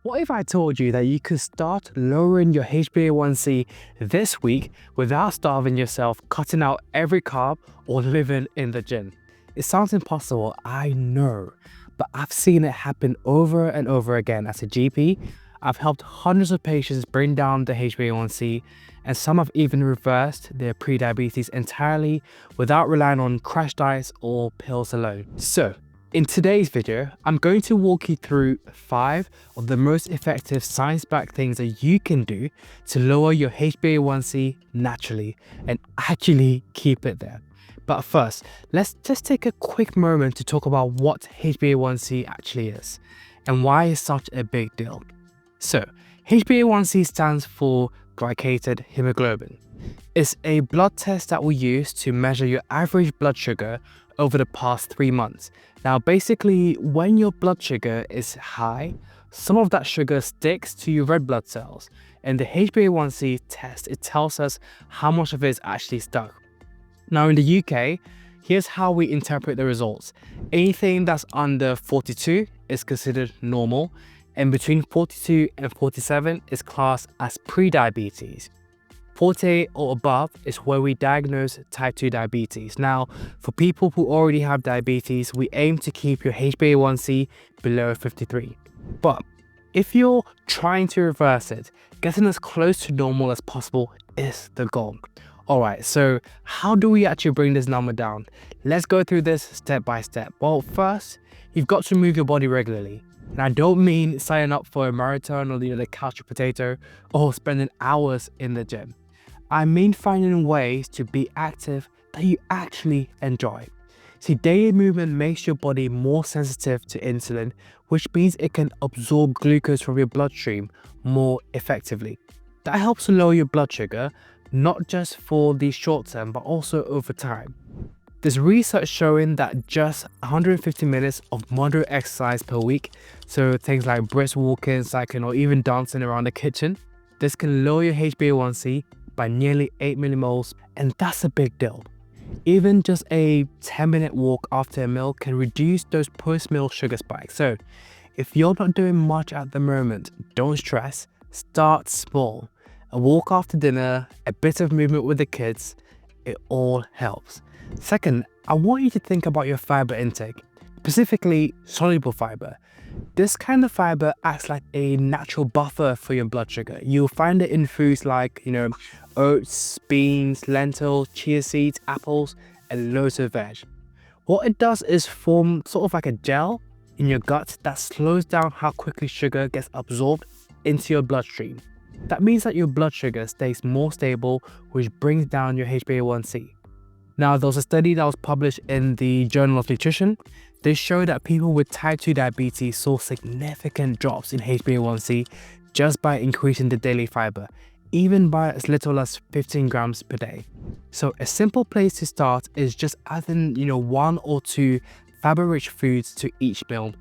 What if I told you that you could start lowering your HbA1c this week without starving yourself, cutting out every carb, or living in the gym? It sounds impossible, I know, but I've seen it happen over and over again. As a GP, I've helped hundreds of patients bring down the HbA1c, and some have even reversed their prediabetes entirely without relying on crash diets or pills alone. So, in today's video, I'm going to walk you through 5 of the most effective science-backed things that you can do to lower your HbA1c naturally and actually keep it there. But first, let's just take a quick moment to talk about what HbA1c actually is and why it's such a big deal. So, HbA1c stands for glycated hemoglobin. It's a blood test that we use to measure your average blood sugar over the past 3 months. Now, basically, when your blood sugar is high, some of that sugar sticks to your red blood cells, and the HbA1c test, it tells us how much of it is actually stuck. Now, in the UK, here's how we interpret the results. Anything that's under 42 is considered normal, and between 42 and 47 is classed as pre-diabetes. 48 or above is where we diagnose type 2 diabetes. Now, for people who already have diabetes, we aim to keep your HbA1c below 53. But if you're trying to reverse it, getting as close to normal as possible is the goal. Alright, so how do we actually bring this number down? Let's go through this step by step. Well, first, you've got to move your body regularly. And I don't mean signing up for a marathon or the couch potato or spending hours in the gym. I mean finding ways to be active that you actually enjoy. See, daily movement makes your body more sensitive to insulin, which means it can absorb glucose from your bloodstream more effectively. That helps to lower your blood sugar, not just for the short term, but also over time. There's research showing that just 150 minutes of moderate exercise per week, so things like brisk walking, cycling, or even dancing around the kitchen, this can lower your HbA1c by nearly 8 millimoles, and that's a big deal. Even just a 10-minute walk after a meal can reduce those post-meal sugar spikes. So if you're not doing much at the moment, don't stress, start small. A walk after dinner, a bit of movement with the kids, it all helps. Second, I want you to think about your fiber intake, specifically soluble fiber. This kind of fiber acts like a natural buffer for your blood sugar. You'll find it in foods like, oats, beans, lentils, chia seeds, apples, and loads of veg. What it does is form sort of like a gel in your gut that slows down how quickly sugar gets absorbed into your bloodstream. That means that your blood sugar stays more stable, which brings down your HbA1c. Now, there was a study that was published in the Journal of Nutrition. They showed that people with type 2 diabetes saw significant drops in HbA1c just by increasing the daily fiber, even by as little as 15 grams per day. So a simple place to start is just adding, 1 or 2 fiber-rich foods to each meal.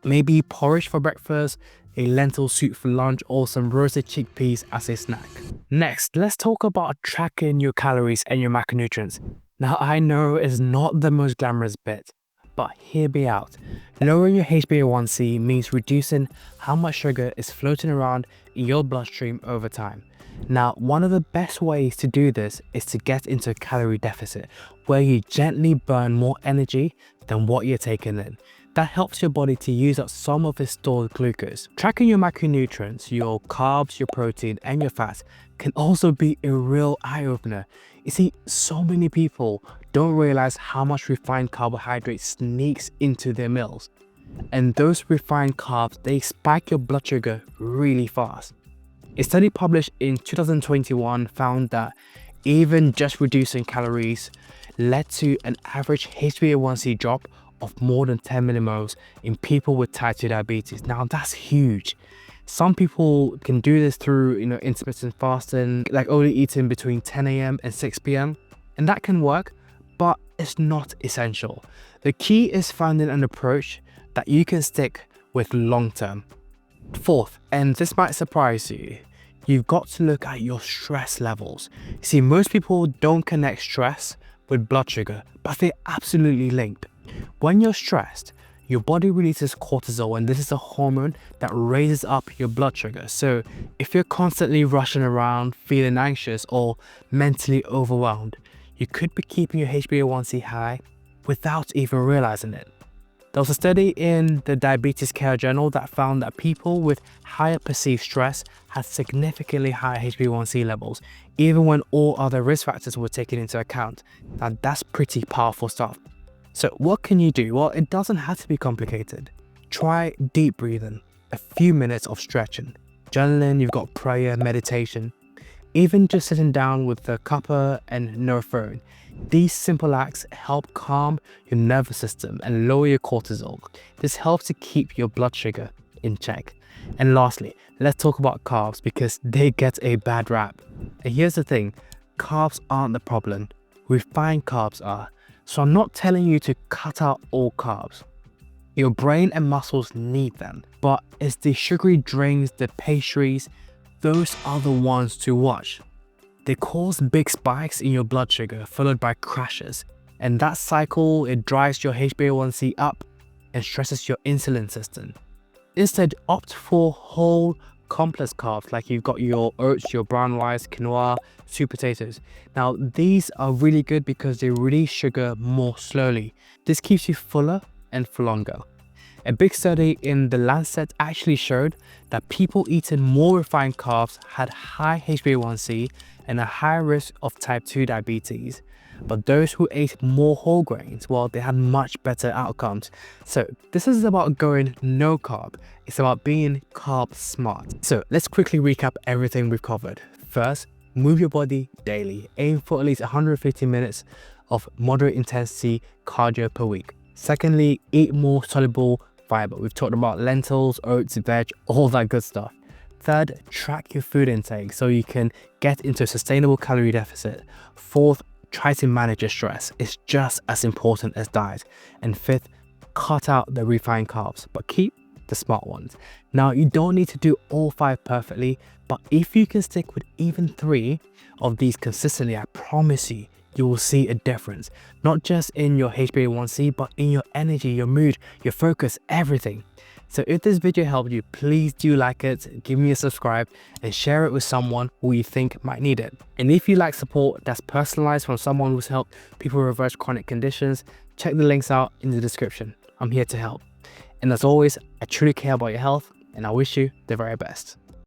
Maybe porridge for breakfast, a lentil soup for lunch, or some roasted chickpeas as a snack. Next, let's talk about tracking your calories and your macronutrients. Now, I know it's not the most glamorous bit, but hear me out. Lowering your HbA1c means reducing how much sugar is floating around in your bloodstream over time. Now, one of the best ways to do this is to get into a calorie deficit, where you gently burn more energy than what you're taking in. That helps your body to use up some of its stored glucose. Tracking your macronutrients, your carbs, your protein, and your fats can also be a real eye-opener. You see, so many people don't realize how much refined carbohydrate sneaks into their meals. And those refined carbs, they spike your blood sugar really fast. A study published in 2021 found that even just reducing calories led to an average HbA1c drop of more than 10 millimoles in people with type 2 diabetes. Now, that's huge. Some people can do this through, intermittent fasting, like only eating between 10 a.m. and 6 p.m. And that can work, but it's not essential. The key is finding an approach that you can stick with long term. Fourth, and this might surprise you, you've got to look at your stress levels. See, most people don't connect stress with blood sugar, but they're absolutely linked. When you're stressed, your body releases cortisol, and this is a hormone that raises up your blood sugar. So if you're constantly rushing around, feeling anxious or mentally overwhelmed, you could be keeping your HbA1c high without even realizing it. There was a study in the Diabetes Care Journal that found that people with higher perceived stress had significantly higher HbA1c levels, even when all other risk factors were taken into account. Now that's pretty powerful stuff. So what can you do? Well, it doesn't have to be complicated. Try deep breathing, a few minutes of stretching, journaling, you've got prayer, meditation, even just sitting down with a cuppa and no phone. These simple acts help calm your nervous system and lower your cortisol. This helps to keep your blood sugar in check. And lastly, let's talk about carbs because they get a bad rap. And here's the thing, carbs aren't the problem, refined carbs are. So I'm not telling you to cut out all carbs. Your brain and muscles need them, but it's the sugary drinks, the pastries, those are the ones to watch. They cause big spikes in your blood sugar followed by crashes, and that cycle, it drives your HbA1c up and stresses your insulin system. Instead, opt for whole complex carbs like you've got your oats, your brown rice, quinoa, sweet potatoes. Now these are really good because they release sugar more slowly. This keeps you fuller and for longer. A big study in the Lancet actually showed that people eating more refined carbs had high HbA1c and a higher risk of type 2 diabetes. But those who ate more whole grains, well, they had much better outcomes. So this is about going no carb. It's about being carb smart. So let's quickly recap everything we've covered. First, move your body daily. Aim for at least 150 minutes of moderate intensity cardio per week. Secondly, eat more soluble fiber. We've talked about lentils, oats, veg, all that good stuff. Third, track your food intake so you can get into a sustainable calorie deficit. Fourth, try to manage your stress. It's just as important as diet. And fifth, cut out the refined carbs, but keep the smart ones. Now, you don't need to do all 5 perfectly, but if you can stick with even 3 of these consistently, I promise you will see a difference. Not just in your HbA1c, but in your energy, your mood, your focus, everything. So if this video helped you, please do like it, give me a subscribe and share it with someone who you think might need it. And if you like support that's personalized from someone who's helped people reverse chronic conditions, check the links out in the description. I'm here to help. And as always, I truly care about your health and I wish you the very best.